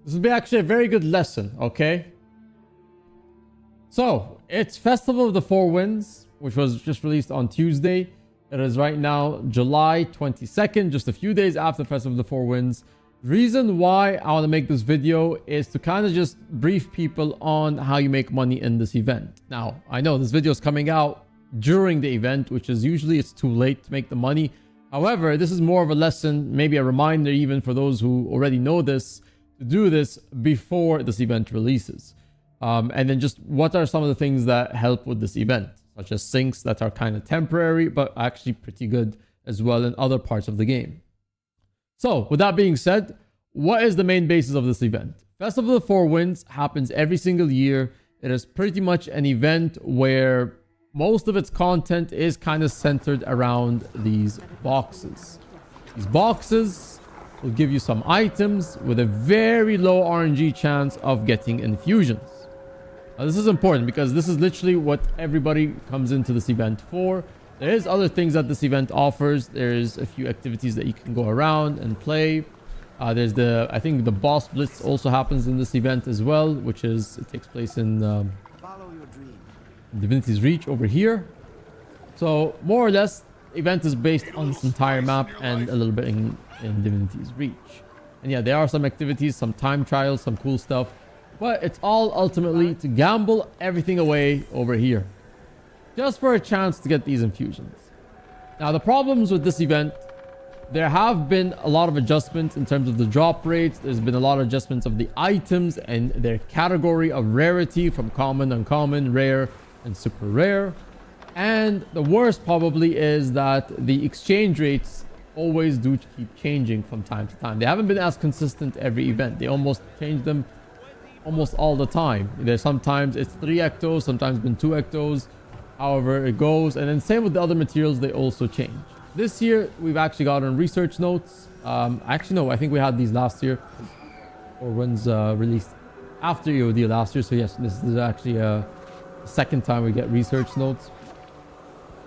This will be actually a very good lesson, okay? So, it's Festival of the Four Winds, which was just released on Tuesday. It is right now July 22nd, just a few days after Festival of the Four Winds. Reason why I want to make this video is to kind of just brief people on how you make money in this event. Now, I know this video is coming out during the event, which is usually it's too late to make the money. However, this is more of a lesson, maybe a reminder even for those who already know this, to do this before this event releases. And then just what are some of the things that help with this event, such as sinks that are kind of temporary, but actually pretty good as well in other parts of the game. So with that being said, what is the main basis of this event? Festival of the Four Winds happens every single year. It is pretty much an event where most of its content is kind of centered around these boxes. These boxes will give you some items with a very low RNG chance of getting infusions. Now, this is important because this is literally what everybody comes into this event for. There is other things that this event offers. There's a few activities that you can go around and play. There's I think the boss blitz also happens in this event as well, which is, it takes place in Divinity's Reach over here. So more or less, the event is based on this entire map and a little bit in Divinity's Reach. And yeah, there are some activities, some time trials, some cool stuff. But it's all ultimately to gamble everything away over here, just for a chance to get these infusions. Now, the problems with this event, there have been a lot of adjustments in terms of the drop rates. There's been a lot of adjustments of the items and their category of rarity from common, uncommon, rare, and super rare. And the worst probably is that the exchange rates always do keep changing from time to time. They haven't been as consistent every event. They almost change them almost all the time. There's sometimes it's 3 ectos, sometimes been 2 ectos, however it goes. And then same with the other materials, they also change. This year we've actually gotten research notes. Actually no, I think we had these last year, or one's released after EOD last year. So yes, this is actually the second time we get research notes.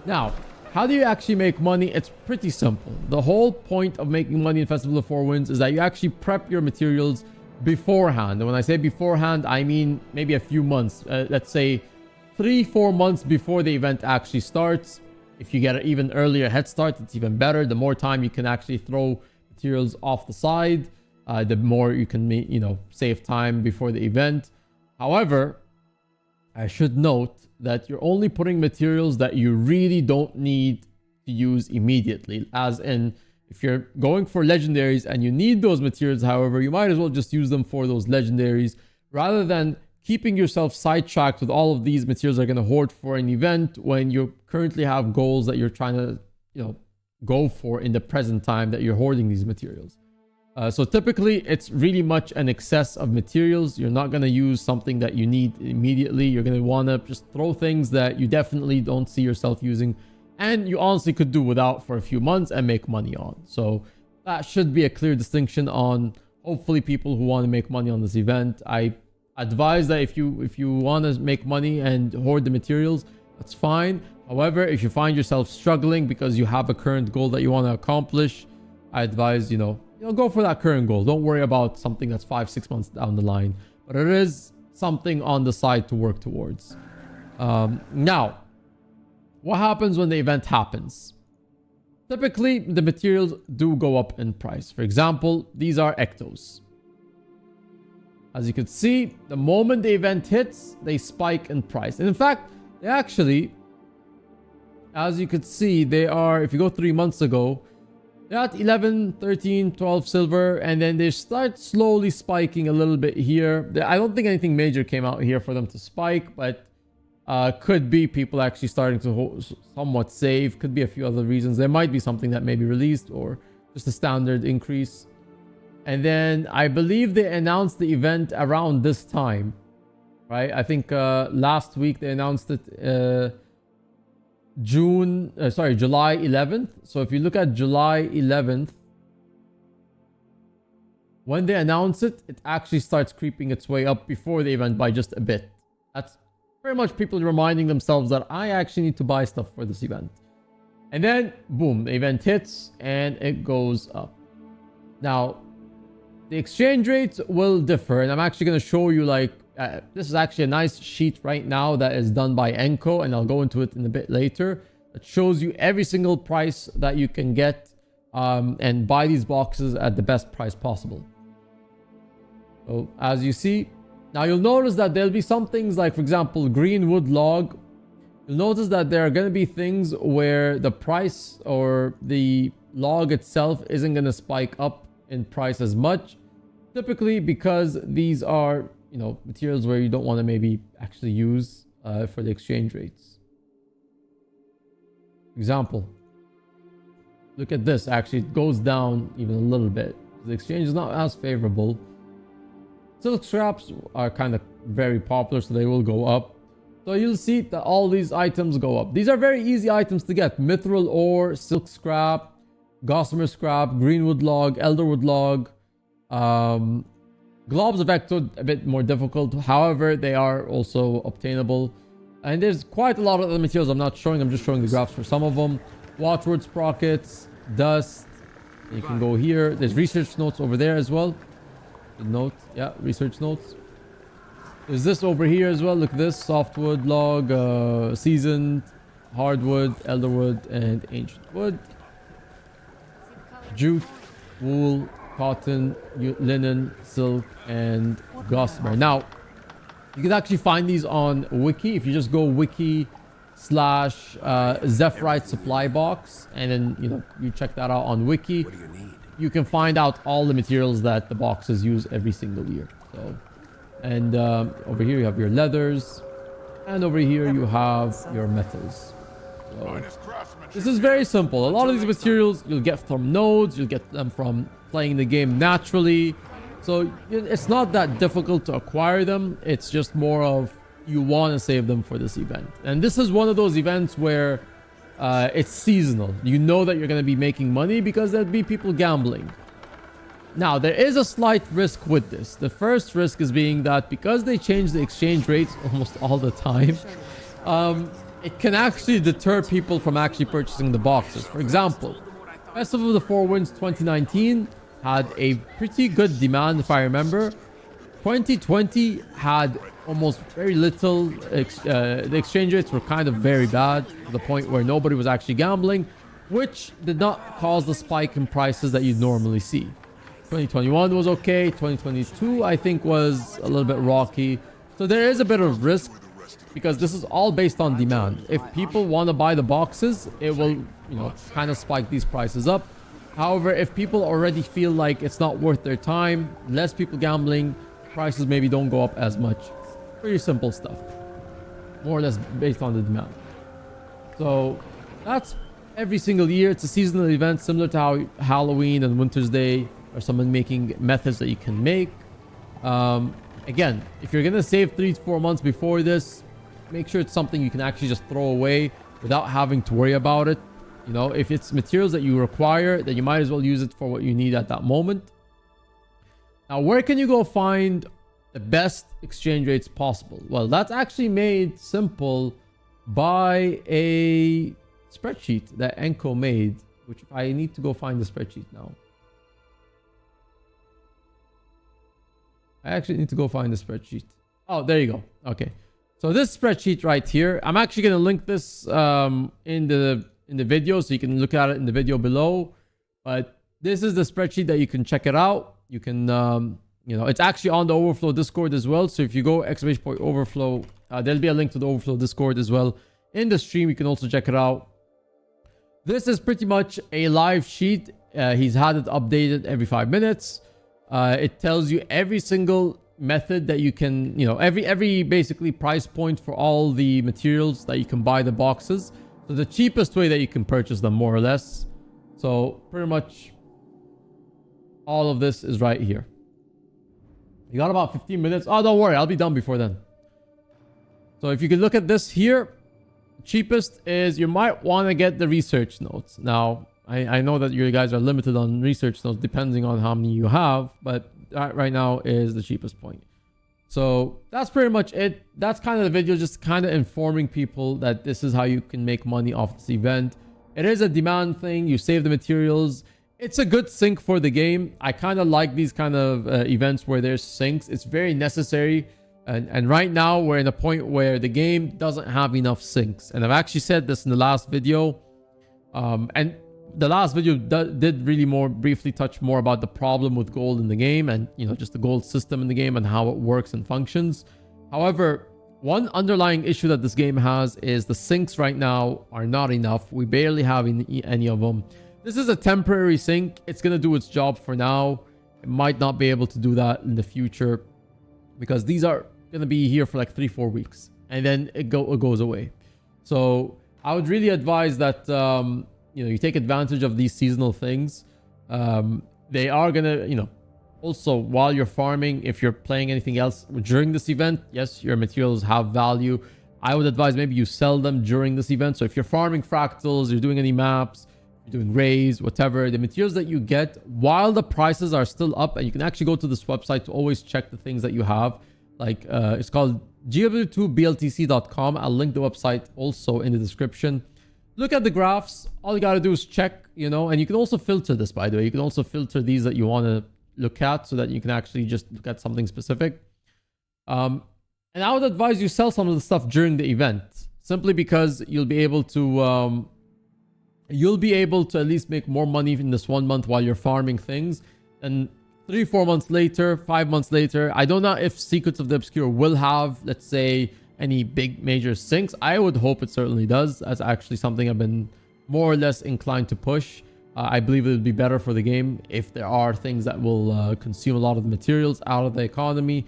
Now, how do you actually make money? It's pretty simple. The whole point of making money in Festival of Four Winds is that you actually prep your materials beforehand. And when I say beforehand, I mean maybe a few months. Let's say 3-4 months before the event actually starts. If you get an even earlier head start, it's even better. The more time you can actually throw materials off the side, the more you can save time before the event. However, I should note that you're only putting materials that you really don't need to use immediately, as in if you're going for legendaries and you need those materials, however, you might as well just use them for those legendaries rather than keeping yourself sidetracked with all of these materials that are going to hoard for an event when you currently have goals that you're trying to, go for in the present time that you're hoarding these materials. So typically it's really much an excess of materials. You're not going to use something that you need immediately. You're going to want to just throw things that you definitely don't see yourself using and you honestly could do without for a few months and make money on. So that should be a clear distinction on hopefully people who want to make money on this event. I advise that if you want to make money and hoard the materials, that's fine. However, if you find yourself struggling because you have a current goal that you want to accomplish, I advise, go for that current goal. Don't worry about something that's 5-6 months down the line, but it is something on the side to work towards. Now, what happens when the event happens? Typically, the materials do go up in price. For example, these are ectos. As you can see, the moment the event hits, they spike in price. And in fact, they actually, as you could see, they are, if you go 3 months ago, they're at 11, 13, 12 silver, and then they start slowly spiking a little bit here. I don't think anything major came out here for them to spike, but could be people actually starting to somewhat save. Could be a few other reasons. There might be something that may be released or just a standard increase. And then I believe they announced the event around this time, right? I think last week they announced it July 11th. So if you look at July 11th, when they announce it, it actually starts creeping its way up before the event by just a bit. That's very much people reminding themselves that I actually need to buy stuff for this event. And then, boom, the event hits and it goes up. Now, the exchange rates will differ, and I'm actually going to show you like this is actually a nice sheet right now that is done by Enco, and I'll go into it in a bit later. It shows you every single price that you can get and buy these boxes at the best price possible. So as you see, now you'll notice that there'll be some things like, for example, green wood log. You'll notice that there are going to be things where the price or the log itself isn't going to spike up in price as much, typically because these are, you know, materials where you don't want to maybe actually use for the exchange rates. Example, look at this. Actually, it goes down even a little bit. The exchange is not as favorable. Silk scraps are kind of very popular, so they will go up. So you'll see that all these items go up. These are very easy items to get. Mithril ore, silk scrap, gossamer scrap, greenwood log, elderwood log. Globs of Ecto, a bit more difficult. However, they are also obtainable. And there's quite a lot of other materials I'm not showing. I'm just showing the graphs for some of them. Watchword sprockets, dust. You can go here. There's research notes over there as well. Note, yeah, research notes. There's this over here as well. Look at this: softwood log, seasoned, hardwood, elderwood, and ancient wood. Jute, wool, cotton, linen, silk, and gossamer. Now, you can actually find these on Wiki. If you just go wiki slash Zephyrite supply box, and then you check that out on Wiki. What do you need? You can find out all the materials that the boxes use every single year. So, and over here you have your leathers, and over here you have your metals. So, this is very simple. A lot of these materials you'll get from nodes, you'll get them from playing the game naturally. So it's not that difficult to acquire them. It's just more of you want to save them for this event. And this is one of those events where it's seasonal. You know that you're going to be making money because there'll be people gambling. Now, there is a slight risk with this. The first risk is being that because they change the exchange rates almost all the time, it can actually deter people from actually purchasing the boxes. For example, Festival of the Four Winds 2019 had a pretty good demand, if I remember. 2020 had almost very little. The exchange rates were kind of very bad to the point where nobody was actually gambling, which did not cause the spike in prices that you'd normally see. 2021 was okay. 2022, I think, was a little bit rocky. So there is a bit of risk because this is all based on demand. If people want to buy the boxes, it will, kind of spike these prices up. However, if people already feel like it's not worth their time, less people gambling, prices maybe don't go up as much. Pretty simple stuff. More or less based on the demand. So that's every single year. It's a seasonal event similar to how Halloween and Winter's Day are some making methods that you can make. Again, if you're going to save 3 to 4 months before this, make sure it's something you can actually just throw away without having to worry about it. If it's materials that you require, then you might as well use it for what you need at that moment. Now, where can you go find the best exchange rates possible? Well, that's actually made simple by a spreadsheet that Enco made, which I need to go find the spreadsheet now. I actually need to go find the spreadsheet. Oh, there you go. Okay. So this spreadsheet right here, I'm actually going to link this in the video, so you can look at it in the video below. But this is the spreadsheet that you can check it out. You can, it's actually on the Overflow Discord as well. So if you go !Overflow, there'll be a link to the Overflow Discord as well in the stream. You can also check it out. This is pretty much a live sheet. He's had it updated every 5 minutes. It tells you every single method that you can, every basically price point for all the materials that you can buy the boxes. So the cheapest way that you can purchase them, more or less. So pretty much all of this is right here. You got about 15 minutes. Oh, don't worry. I'll be done before then. So if you can look at this here, cheapest is, you might want to get the research notes. Now, I know that you guys are limited on research notes depending on how many you have, but that right now is the cheapest point. So that's pretty much it. That's kind of the video, just kind of informing people that this is how you can make money off this event. It is a demand thing. You save the materials. It's a good sync for the game. I kind of like these kind of events where there's syncs. It's very necessary. And right now we're in a point where the game doesn't have enough syncs. And I've actually said this in the last video. And the last video did really more briefly touch more about the problem with gold in the game and, you know, just the gold system in the game and how it works and functions. However, one underlying issue that this game has is the syncs right now are not enough. We barely have any of them. This is a temporary sync. It's going to do its job for now. It might not be able to do that in the future because these are going to be here for like 3-4 weeks and then it goes away. So I would really advise that, you know, you take advantage of these seasonal things. They are going to, you know, also while you're farming, if you're playing anything else during this event, yes, your materials have value. I would advise maybe you sell them during this event. So if you're farming fractals, you're doing any maps, doing raids, whatever, the materials that you get while the prices are still up, and you can actually go to this website to always check the things that you have, like it's called gw2bltc.com. I'll link the website also in the description. Look at the graphs. All you got to do is check, you know, and you can also filter this, by the way. You can also filter these that you want to look at so that you can actually just look at something specific. And I would advise you sell some of the stuff during the event, simply because you'll be able to at least make more money in this 1 month while you're farming things. And 3-4 months later, 5 months later, I don't know if Secrets of the Obscure will have, let's say, any big major syncs. I would hope it certainly does. That's actually something I've been more or less inclined to push. I believe it would be better for the game if there are things that will consume a lot of the materials out of the economy,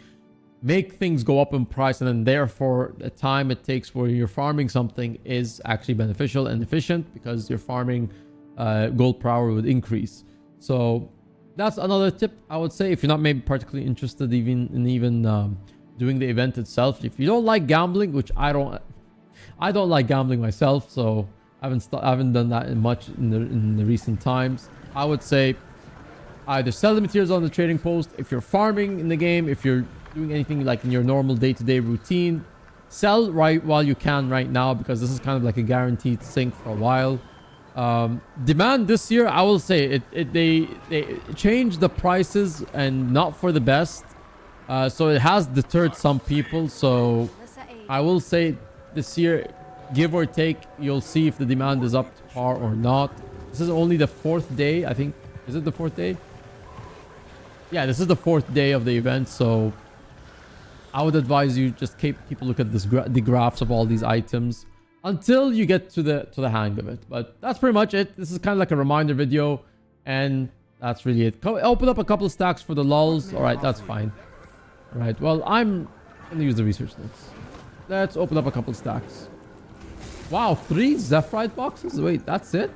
make things go up in price, and then therefore the time it takes where you're farming something is actually beneficial and efficient because your farming gold per hour would increase. So that's another tip I would say if you're not maybe particularly interested even doing the event itself. If you don't like gambling, which I don't like gambling myself, so I haven't done that much in the recent times. I would say either sell the materials on the trading post if you're farming in the game. If you're doing anything like in your normal day-to-day routine, sell right while you can right now, because this is kind of like a guaranteed sync for a while. Demand this year, I will say they changed the prices and not for the best, so it has deterred some people. So I will say this year, give or take, you'll see if the demand is up to par or not. This is only the 4th day, I think. Is it the 4th day? Yeah, this is the 4th day of the event, so I would advise you just keep a look at the graphs of all these items until you get to the hang of it. But that's pretty much it. This is kind of like a reminder video, and that's really it. Open up a couple of stacks for the lulls. All right, that's fine. All right, well, I'm gonna use the research notes. Let's open up a couple of stacks. Wow, 3 Zephyrite boxes? Wait, that's it?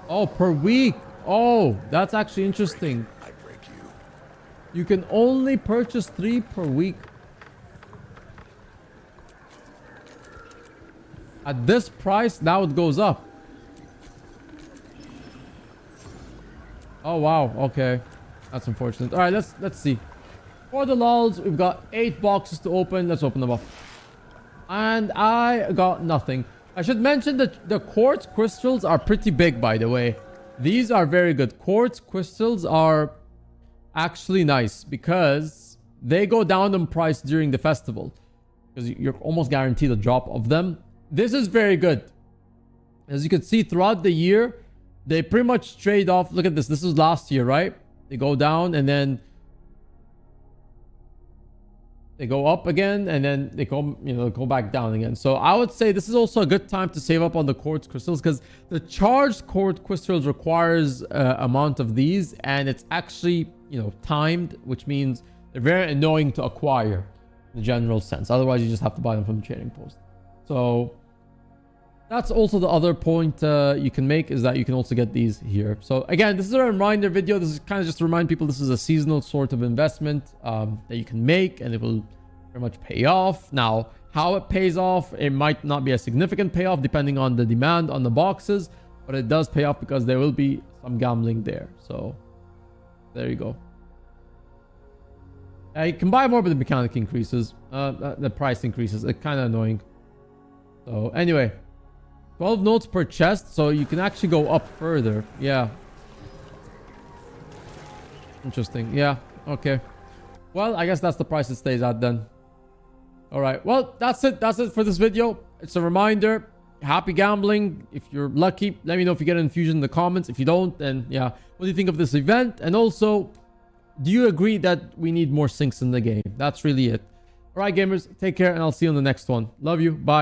Oh, per week. Oh, that's actually interesting. You can only purchase 3 per week. At this price, now it goes up. Oh, wow. Okay. That's unfortunate. All right, let's see. For the lulls, we've got 8 boxes to open. Let's open them up. And I got nothing. I should mention that the quartz crystals are pretty big, by the way. These are very good. Quartz crystals are actually nice because they go down in price during the festival, because you're almost guaranteed a drop of them. This is very good. As you can see, throughout the year, they pretty much trade off. Look at this. This was last year, right? They go down and then they go up again, and then they go, you know, go back down again. So I would say this is also a good time to save up on the quartz crystals, because the charged quartz crystals requires amount of these, and it's actually, you know, timed, which means they're very annoying to acquire in the general sense. Otherwise, you just have to buy them from the trading post. So that's also the other point you can make, is that you can also get these here. So again, this is a reminder video. This is kind of just to remind people this is a seasonal sort of investment that you can make, and it will very much pay off. Now, how it pays off, it might not be a significant payoff depending on the demand on the boxes, but it does pay off because there will be some gambling there. So there you go. You can buy more, but the mechanic increases. The price increases. It's kind of annoying. So anyway, 12 notes per chest, so you can actually go up further. Yeah. Interesting. Yeah. Okay. Well, I guess that's the price it stays at then. All right. Well, that's it. That's it for this video. It's a reminder. Happy gambling. If you're lucky, let me know if you get an infusion in the comments. If you don't, then yeah. What do you think of this event? And also, do you agree that we need more sinks in the game? That's really it. All right, gamers. Take care, and I'll see you on the next one. Love you. Bye.